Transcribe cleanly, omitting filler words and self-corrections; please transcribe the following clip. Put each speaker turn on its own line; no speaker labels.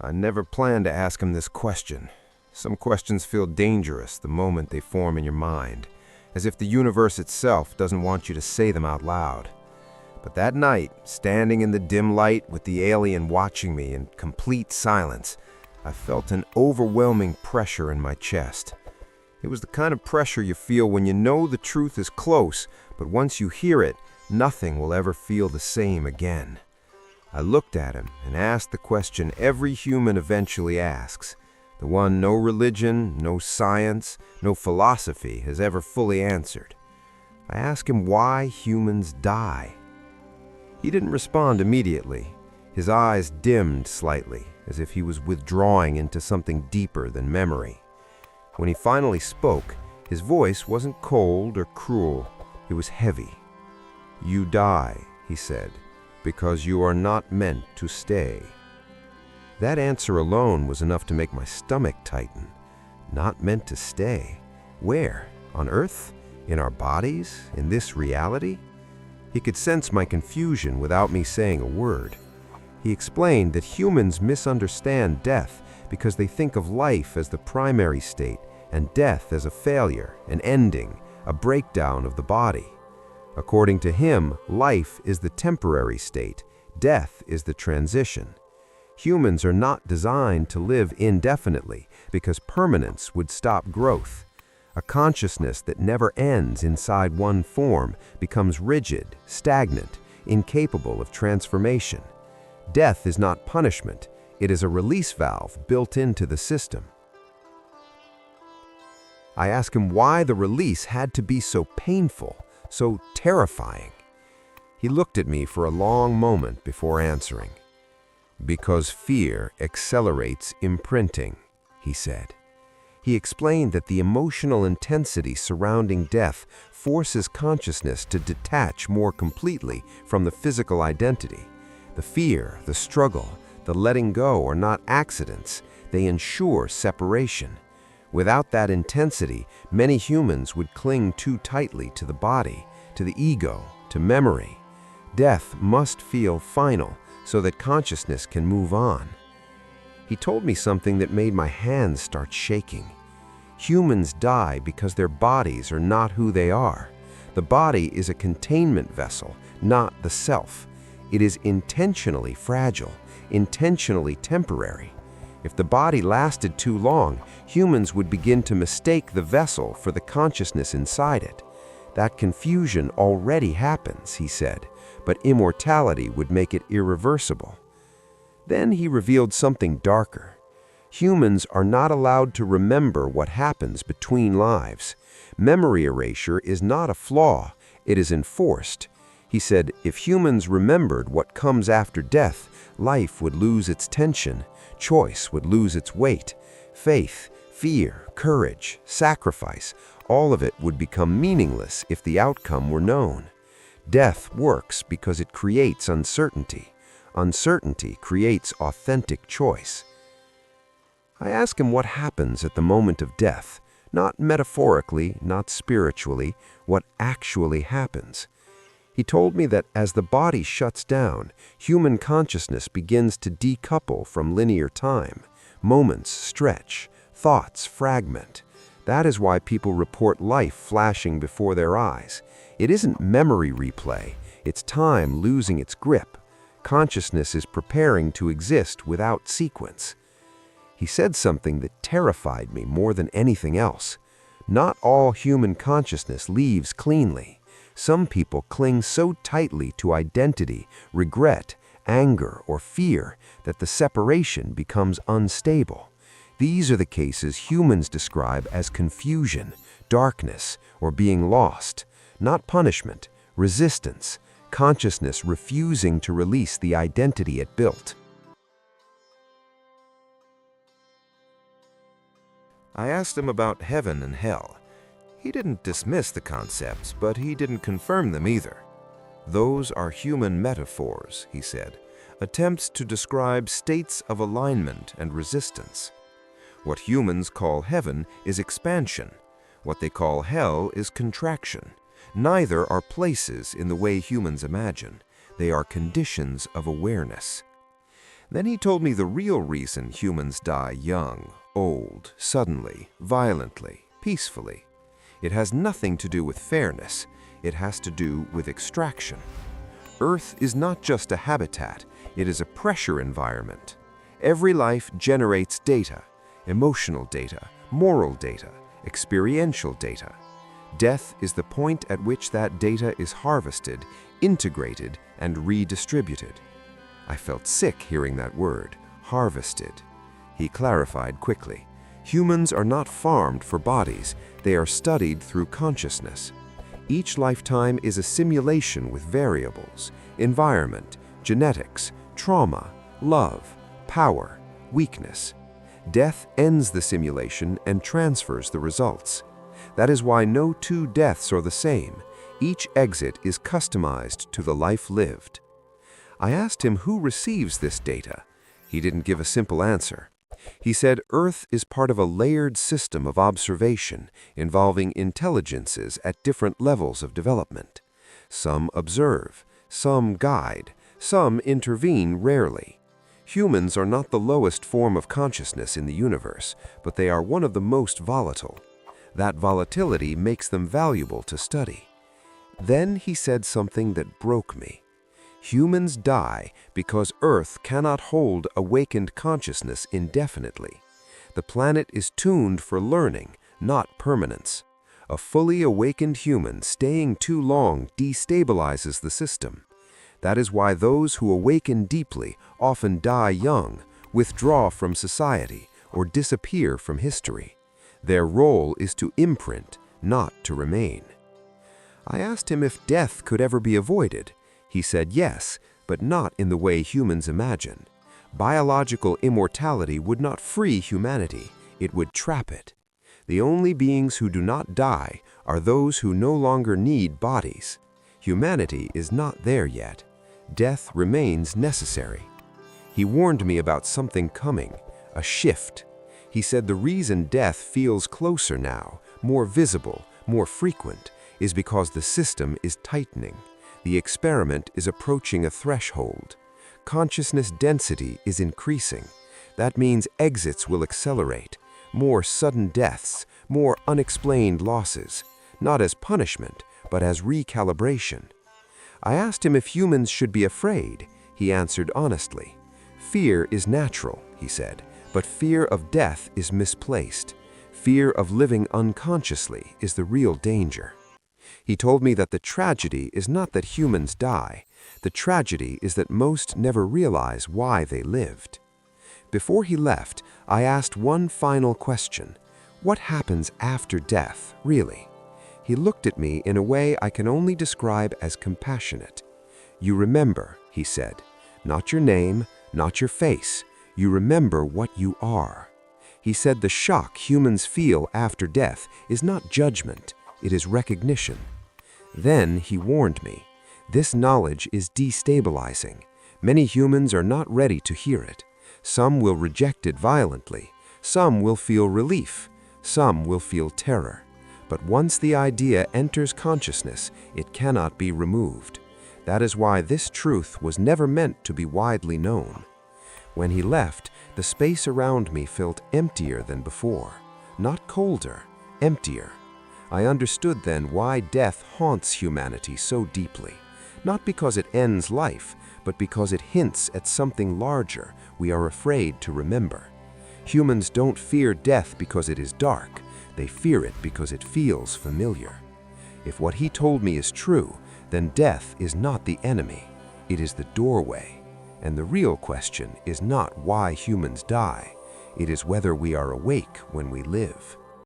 I never planned to ask him this question. Some questions feel dangerous the moment they form in your mind, as if the universe itself doesn't want you to say them out loud. But that night, standing in the dim light with the alien watching me in complete silence, I felt an overwhelming pressure in my chest. It was the kind of pressure you feel when you know the truth is close, but once you hear it, nothing will ever feel the same again. I looked at him and asked the question every human eventually asks, the one no religion, no science, no philosophy has ever fully answered. I asked him why humans die. He didn't respond immediately. His eyes dimmed slightly, as if he was withdrawing into something deeper than memory. When he finally spoke, his voice wasn't cold or cruel. It was heavy. "You die," he said, "because you are not meant to stay." That answer alone was enough to make my stomach tighten. Not meant to stay? Where? On Earth? In our bodies? In this reality? He could sense my confusion without me saying a word. He explained that humans misunderstand death because they think of life as the primary state and death as a failure, an ending, a breakdown of the body. According to him, life is the temporary state, death is the transition. Humans are not designed to live indefinitely because permanence would stop growth. A consciousness that never ends inside one form becomes rigid, stagnant, incapable of transformation. Death is not punishment, it is a release valve built into the system. I asked him why the release had to be so painful, so terrifying. He looked at me for a long moment before answering. "Because fear accelerates imprinting," he said. He explained that the emotional intensity surrounding death forces consciousness to detach more completely from the physical identity. The fear, the struggle, the letting go are not accidents, they ensure separation. Without that intensity, many humans would cling too tightly to the body, to the ego, to memory. Death must feel final so that consciousness can move on. He told me something that made my hands start shaking. Humans die because their bodies are not who they are. The body is a containment vessel, not the self. It is intentionally fragile, intentionally temporary. If the body lasted too long, humans would begin to mistake the vessel for the consciousness inside it. That confusion already happens, he said, but immortality would make it irreversible. Then he revealed something darker. Humans are not allowed to remember what happens between lives. Memory erasure is not a flaw, it is enforced. He said, if humans remembered what comes after death, life would lose its tension, choice would lose its weight, faith, fear, courage, sacrifice, all of it would become meaningless if the outcome were known. Death works because it creates uncertainty. Uncertainty creates authentic choice. I ask him what happens at the moment of death, not metaphorically, not spiritually, what actually happens. He told me that as the body shuts down, human consciousness begins to decouple from linear time. Moments stretch, thoughts fragment. That is why people report life flashing before their eyes. It isn't memory replay, it's time losing its grip. Consciousness is preparing to exist without sequence. He said something that terrified me more than anything else. Not all human consciousness leaves cleanly. Some people cling so tightly to identity, regret, anger, or fear that the separation becomes unstable. These are the cases humans describe as confusion, darkness, or being lost, not punishment, resistance, consciousness refusing to release the identity it built. I asked him about heaven and hell. He didn't dismiss the concepts, but he didn't confirm them either. Those are human metaphors, he said, attempts to describe states of alignment and resistance. What humans call heaven is expansion. What they call hell is contraction. Neither are places in the way humans imagine. They are conditions of awareness. Then he told me the real reason humans die young, old, suddenly, violently, peacefully. It has nothing to do with fairness. It has to do with extraction. Earth is not just a habitat, it is a pressure environment. Every life generates data, emotional data, moral data, experiential data. Death is the point at which that data is harvested, integrated, and redistributed. I felt sick hearing that word, harvested. He clarified quickly. Humans are not farmed for bodies, they are studied through consciousness. Each lifetime is a simulation with variables, environment, genetics, trauma, love, power, weakness. Death ends the simulation and transfers the results. That is why no two deaths are the same. Each exit is customized to the life lived. I asked him who receives this data. He didn't give a simple answer. He said Earth is part of a layered system of observation involving intelligences at different levels of development. Some observe, some guide, some intervene rarely. Humans are not the lowest form of consciousness in the universe, but they are one of the most volatile. That volatility makes them valuable to study. Then he said something that broke me. Humans die because Earth cannot hold awakened consciousness indefinitely. The planet is tuned for learning, not permanence. A fully awakened human staying too long destabilizes the system. That is why those who awaken deeply often die young, withdraw from society, or disappear from history. Their role is to imprint, not to remain. I asked him if death could ever be avoided. He said yes, but not in the way humans imagine. Biological immortality would not free humanity, it would trap it. The only beings who do not die are those who no longer need bodies. Humanity is not there yet. Death remains necessary. He warned me about something coming, a shift. He said the reason death feels closer now, more visible, more frequent, is because the system is tightening. The experiment is approaching a threshold. Consciousness density is increasing. That means exits will accelerate. More sudden deaths, more unexplained losses, not as punishment, but as recalibration. I asked him if humans should be afraid. He answered honestly. Fear is natural, he said, but fear of death is misplaced. Fear of living unconsciously is the real danger. He told me that the tragedy is not that humans die. The tragedy is that most never realize why they lived. Before he left, I asked one final question. What happens after death, really? He looked at me in a way I can only describe as compassionate. You remember, he said, not your name, not your face. You remember what you are. He said the shock humans feel after death is not judgment, it is recognition. Then he warned me, this knowledge is destabilizing. Many humans are not ready to hear it. Some will reject it violently. Some will feel relief. Some will feel terror. But once the idea enters consciousness, it cannot be removed. That is why this truth was never meant to be widely known. When he left, the space around me felt emptier than before. Not colder, emptier. I understood then why death haunts humanity so deeply. Not because it ends life, but because it hints at something larger we are afraid to remember. Humans don't fear death because it is dark. They fear it because it feels familiar. If what he told me is true, then death is not the enemy. It is the doorway. And the real question is not why humans die. It is whether we are awake when we live.